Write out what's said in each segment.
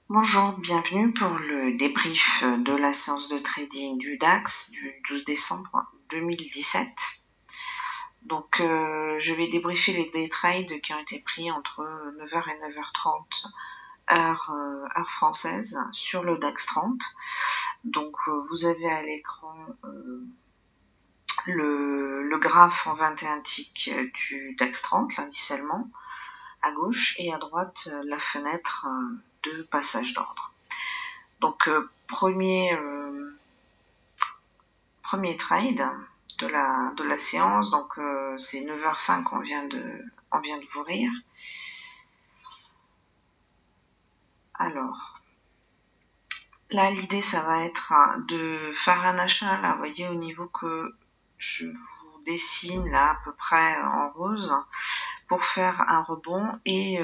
Bonjour, bienvenue pour le débrief de la séance de trading du DAX du 12 décembre 2017. Donc, je vais débriefer les day trades qui ont été pris entre 9h et 9h30 heure française sur le DAX 30. Donc, vous avez à l'écran le graphe en 21 ticks du DAX 30, l'indice allemand, à gauche, et à droite la fenêtre de passage d'ordre. Donc, premier trade de la séance, donc c'est 9h05 on vient d'ouvrir. Alors, là l'idée ça va être de faire un achat, là vous voyez au niveau que je vous dessine là à peu près en rose, pour faire un rebond et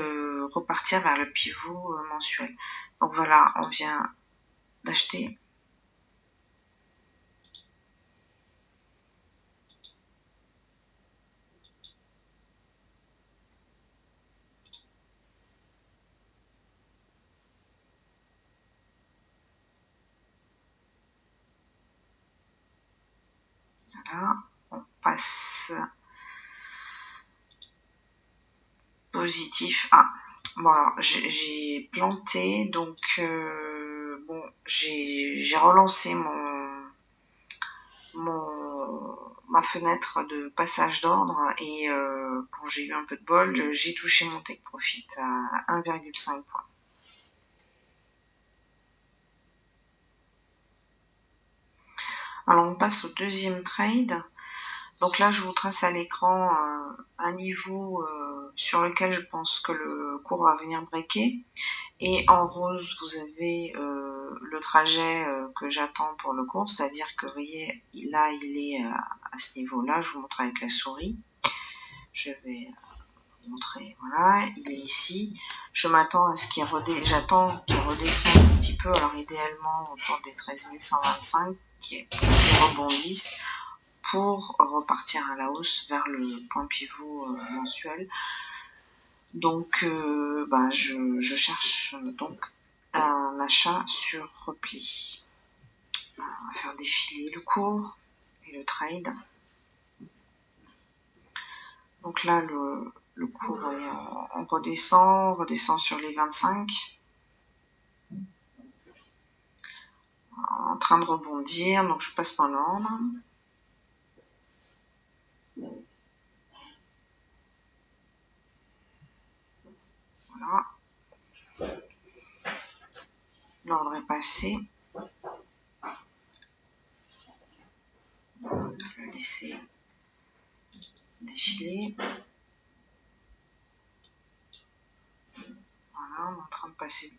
repartir vers le pivot mensuel. Donc voilà, on vient d'acheter. Voilà, on passe positif. Ah, bon alors j'ai planté, donc bon, j'ai relancé ma fenêtre de passage d'ordre et bon, j'ai eu un peu de bol, j'ai touché mon take profit à 1,5 points. Alors on passe au deuxième trade. Donc là, je vous trace à l'écran un niveau sur lequel je pense que le cours va venir breaker. Et en rose, vous avez le trajet que j'attends pour le cours, c'est-à-dire que vous voyez, là, il est à ce niveau-là. Je vous montre avec la souris. Je vais vous montrer, voilà, il est ici. Je m'attends à ce j'attends qu'il redescende un petit peu, alors idéalement autour des 13 125, qui rebondisse, pour repartir à la hausse vers le point pivot mensuel. Donc je cherche donc un achat sur repli. On va faire défiler le cours et le trade. Donc là le cours on redescend sur les 25, en train de rebondir, donc je passe par l'ordre. Voilà. L'ordre est passé. Je vais le laisser défiler. Voilà, on est en train de passer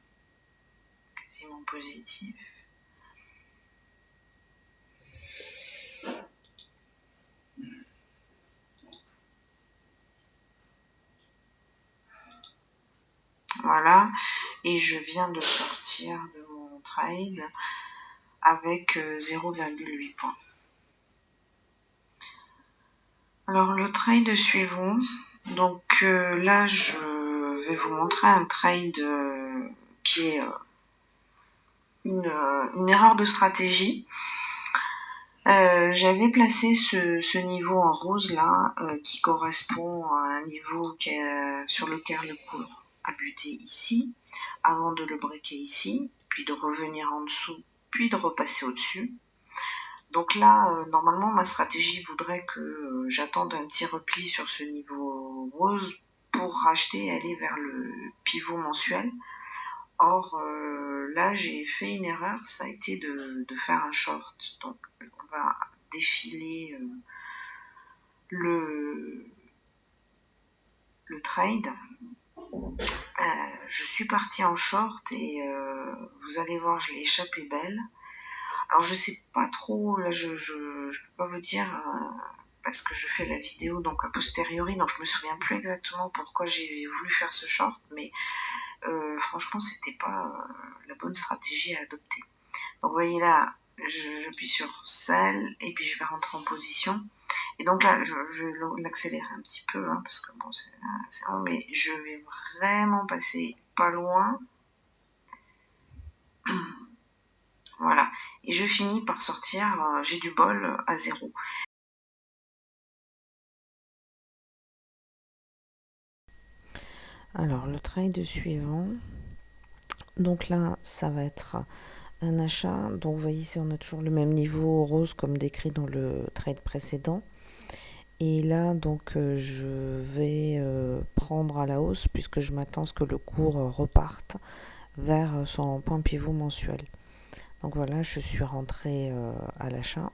quasiment positif. Voilà, et je viens de sortir de mon trade avec 0,8 points. Alors le trade suivant, donc là je vais vous montrer un trade qui est une erreur de stratégie. J'avais placé ce niveau en rose là, qui correspond à un niveau sur lequel le cours a buté ici, avant de le breaker ici, puis de revenir en dessous, puis de repasser au-dessus. Donc là, normalement, ma stratégie voudrait que j'attende un petit repli sur ce niveau rose pour racheter et aller vers le pivot mensuel. Or, là, j'ai fait une erreur, ça a été de faire un short. Donc, on va défiler le trade. Je suis partie en short et vous allez voir, je l'ai échappé belle. Alors, je sais pas trop, là, je peux pas vous dire, parce que je fais la vidéo donc a posteriori, donc je me souviens plus exactement pourquoi j'ai voulu faire ce short, mais franchement, c'était pas la bonne stratégie à adopter. Donc, vous voyez là, j'appuie sur Sell et puis je vais rentrer en position. Et donc là, je l'accélère un petit peu, hein, parce que bon, c'est long, mais je vais vraiment passer pas loin Voilà. Et je finis par sortir, j'ai du bol, à 0. Alors, le trade suivant. Donc là, ça va être un achat. Donc, vous voyez ici, on a toujours le même niveau rose comme décrit dans le trade précédent. Et là, donc, je vais prendre à la hausse puisque je m'attends à ce que le cours reparte vers son point pivot mensuel. Donc voilà, je suis rentrée à l'achat.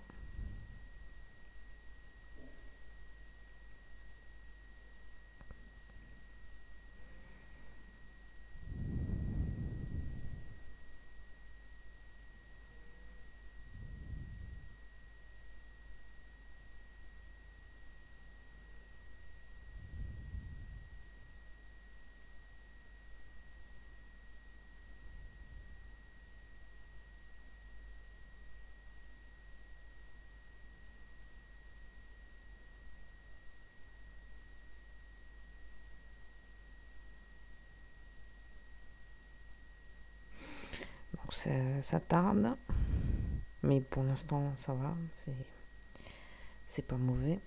Donc ça tarde, mais pour l'instant ça va, c'est pas mauvais.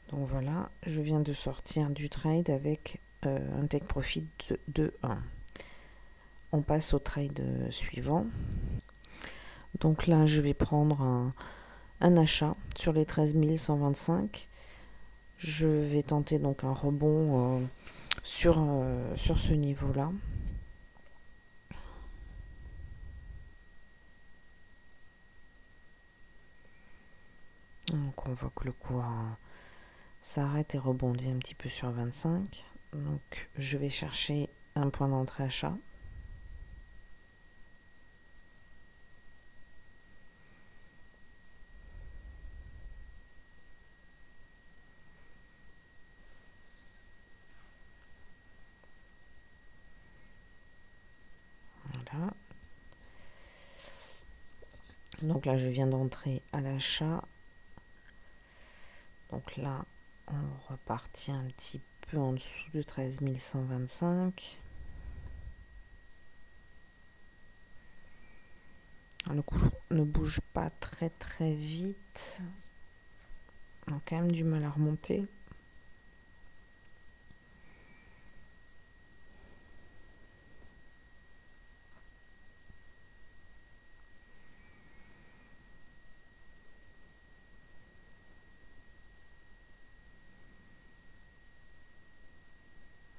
Donc voilà, je viens de sortir du trade avec un take profit de 1. On passe au trade suivant. Donc là, je vais prendre un achat sur les 13 125. Je vais tenter donc un rebond sur ce niveau-là. Donc on voit que le cours s'arrête et rebondit un petit peu sur 25. Donc je vais chercher un point d'entrée achat. Voilà. Donc là, je viens d'entrer à l'achat. Donc là, on repartit un petit peu en dessous de 13 125. Le cours ne bouge pas très très vite. On a quand même du mal à remonter.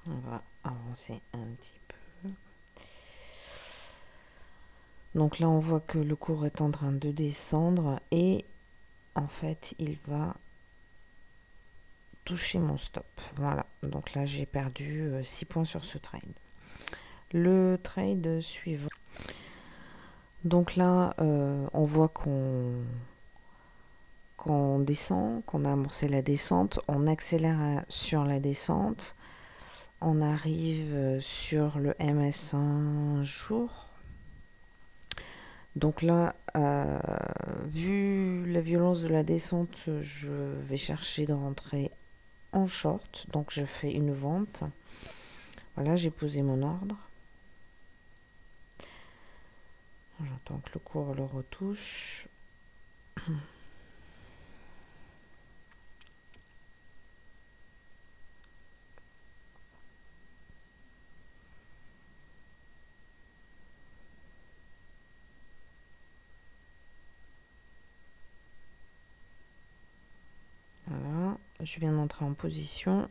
On va avancer un petit peu. Donc là, on voit que le cours est en train de descendre et en fait, il va toucher mon stop. Voilà, donc là, j'ai perdu 6 points sur ce trade. Le trade suivant. Donc là, on voit qu'on descend, qu'on a amorcé la descente, on accélère sur la descente, on arrive sur le MS1 jour. Donc là, vu la violence de la descente, je vais chercher de rentrer en short. Donc je fais une vente. Voilà, j'ai posé mon ordre. J'attends que le cours le retouche. Voilà, je viens d'entrer en position.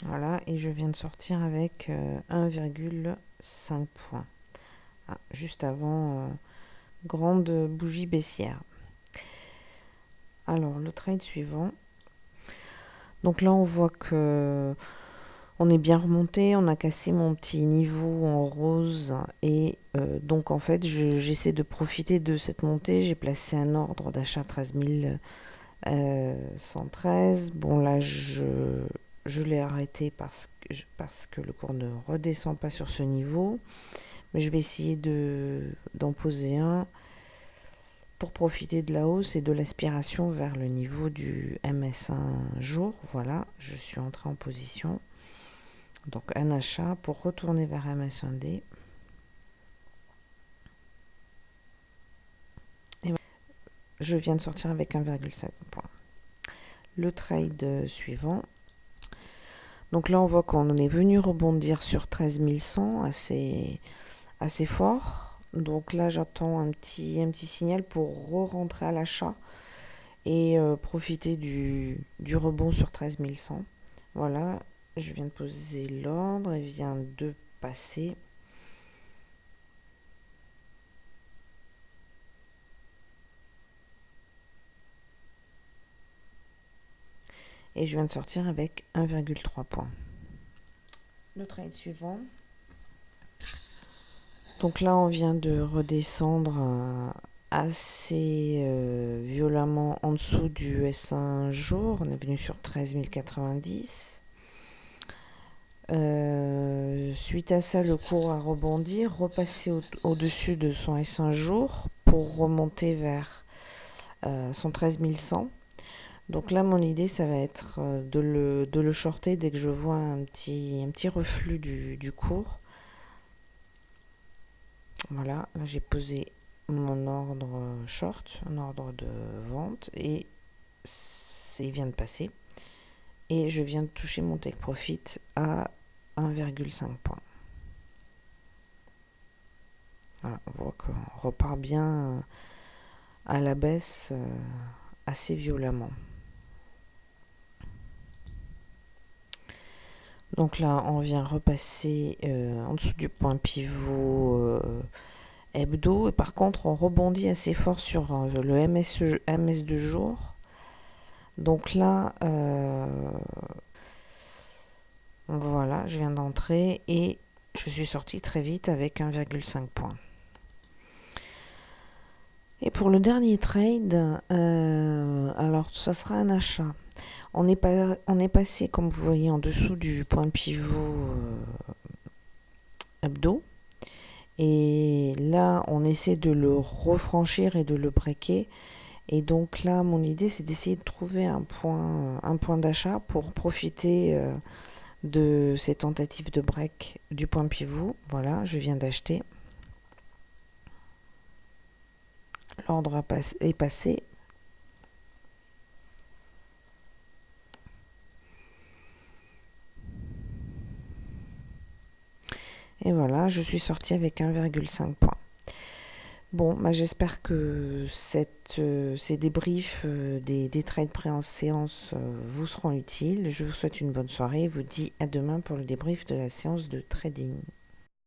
Voilà, et je viens de sortir avec 1,5 points. Ah, juste avant grande bougie baissière. Alors, le trade suivant. Donc là, on voit que on est bien remonté, on a cassé mon petit niveau en rose et donc en fait, j'essaie de profiter de cette montée. J'ai placé un ordre d'achat 13 113. Bon, là, je l'ai arrêté parce que le cours ne redescend pas sur ce niveau. Mais je vais essayer d'en poser un pour profiter de la hausse et de l'aspiration vers le niveau du MS1 jour. Voilà, je suis entrée en position. Donc un achat pour retourner vers MS1D. Et voilà. Je viens de sortir avec 1,5 points. Le trade suivant. Donc là, on voit qu'on est venu rebondir sur 13 100, assez fort. Donc là, j'attends un petit signal pour re-rentrer à l'achat et profiter du rebond sur 13 100. Voilà, je viens de poser l'ordre, il vient de passer. Et je viens de sortir avec 1,3 points. Le trade suivant. Donc là, on vient de redescendre assez violemment en dessous du S1 jour. On est venu sur 13 090. Suite à ça, le cours a rebondi, repassé au-dessus de son S1 jour pour remonter vers son 13 100. Donc là, mon idée, ça va être de le shorter dès que je vois un petit reflux du cours. Voilà, là j'ai posé mon ordre short, un ordre de vente, et il vient de passer. Et je viens de toucher mon take profit à 1,5 points. Voilà, on voit qu'on repart bien à la baisse assez violemment. Donc là, on vient repasser en dessous du point pivot hebdo. Et par contre, on rebondit assez fort sur le MS de jour. Donc là, voilà, je viens d'entrer et je suis sortie très vite avec 1,5 points. Et pour le dernier trade, alors ça sera un achat. On est passé, comme vous voyez, en dessous du point pivot hebdo. Et là, on essaie de le refranchir et de le breaker. Et donc là, mon idée, c'est d'essayer de trouver un point d'achat pour profiter de ces tentatives de break du point pivot. Voilà, je viens d'acheter. L'ordre est passé. Et voilà, je suis sortie avec 1,5 points. Bon, bah, j'espère que ces débriefs des trades pré en séance vous seront utiles. Je vous souhaite une bonne soirée et vous dis à demain pour le débrief de la séance de trading.